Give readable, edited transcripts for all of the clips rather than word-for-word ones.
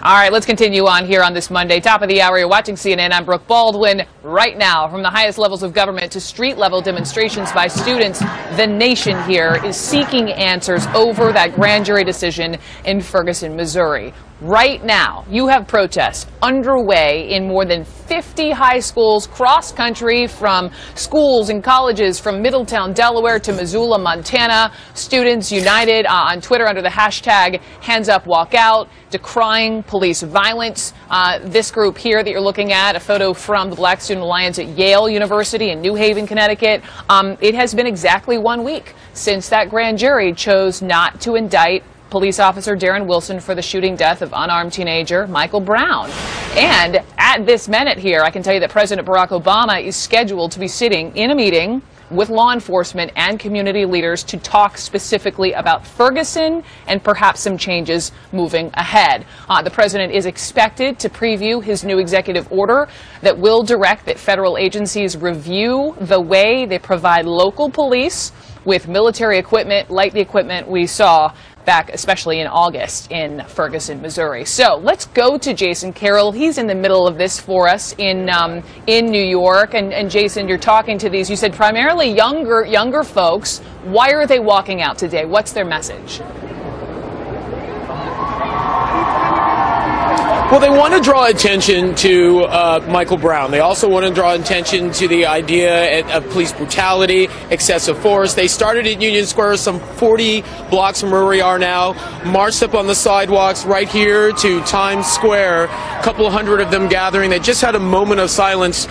All right, let's continue on here on this Monday. Top of the hour, you're watching CNN. I'm Brooke Baldwin. Right now, from the highest levels of government to street-level demonstrations by students, the nation here is seeking answers over that grand jury decision in Ferguson, Missouri. Right now, you have protests underway in more than 50 high schools cross-country, from schools and colleges from Middletown, Delaware to Missoula, Montana. Students united on Twitter under the hashtag #HandsUpWalkOut, decrying police violence. This group here that you're looking at, a photo from the Black Student Alliance at Yale University in New Haven, Connecticut. It has been exactly 1 week since that grand jury chose not to indict police officer Darren Wilson for the shooting death of unarmed teenager Michael Brown. And at this minute here, I can tell you that President Barack Obama is scheduled to be sitting in a meeting with law enforcement and community leaders to talk specifically about Ferguson and perhaps some changes moving ahead. The president is expected to preview his new executive order that will direct that federal agencies review the way they provide local police with military equipment like the equipment we saw back especially in August in Ferguson, Missouri. So let's go to Jason Carroll. He's in the middle of this for us in New York. And Jason, you're talking to these, you said primarily younger folks. Why are they walking out today? What's their message? Well, they want to draw attention to Michael Brown. They also want to draw attention to the idea of police brutality, excessive force. They started at Union Square, some 40 blocks from where we are now, marched up on the sidewalks right here to Times Square, a couple hundred of them gathering. They just had a moment of silence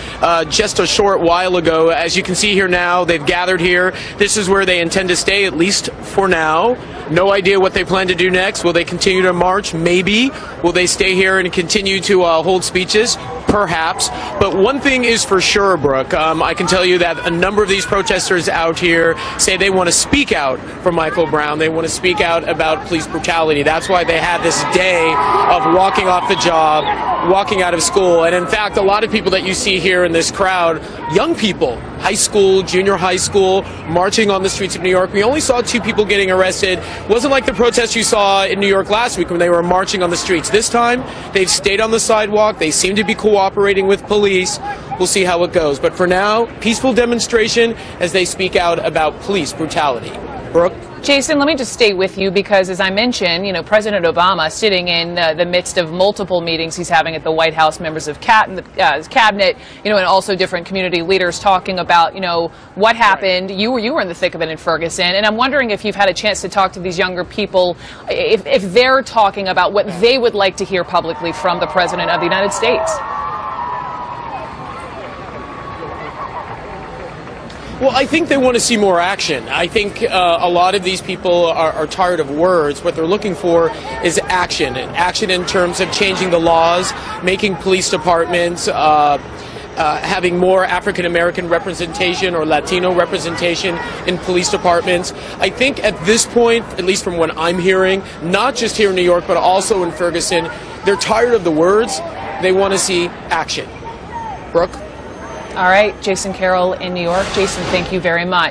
just a short while ago. As you can see here now, they've gathered here. This is where they intend to stay, at least for now. No idea what they plan to do next. Will they continue to march? Maybe. Will they stay here and continue to hold speeches? Perhaps. But one thing is for sure, Brooke, I can tell you that a number of these protesters out here say they want to speak out for Michael Brown. They want to speak out about police brutality. That's why they had this day of walking off the job, walking out of school. And in fact, a lot of people that you see here in this crowd, young people, high school, junior high school, marching on the streets of New York. We only saw 2 people getting arrested. It wasn't like the protests you saw in New York last week when they were marching on the streets. This time, they've stayed on the sidewalk. They seem to be cooperating with police. We'll see how it goes. But for now, peaceful demonstration as they speak out about police brutality. Brooke? Jason, let me just stay with you because, as I mentioned, you know, President Obama sitting in the midst of multiple meetings he's having at the White House, members of his cabinet, you know, and also different community leaders talking about, you know, what happened. Right. You were in the thick of it in Ferguson, and I'm wondering if you've had a chance to talk to these younger people, if they're talking about what they would like to hear publicly from the President of the United States. Well, I think they want to see more action. I think a lot of these people are tired of words. What they're looking for is action. Action in terms of changing the laws, making police departments, having more African-American representation or Latino representation in police departments. I think at this point, at least from what I'm hearing, not just here in New York, but also in Ferguson, they're tired of the words. They want to see action. Brooke? All right, Jason Carroll in New York. Jason, thank you very much.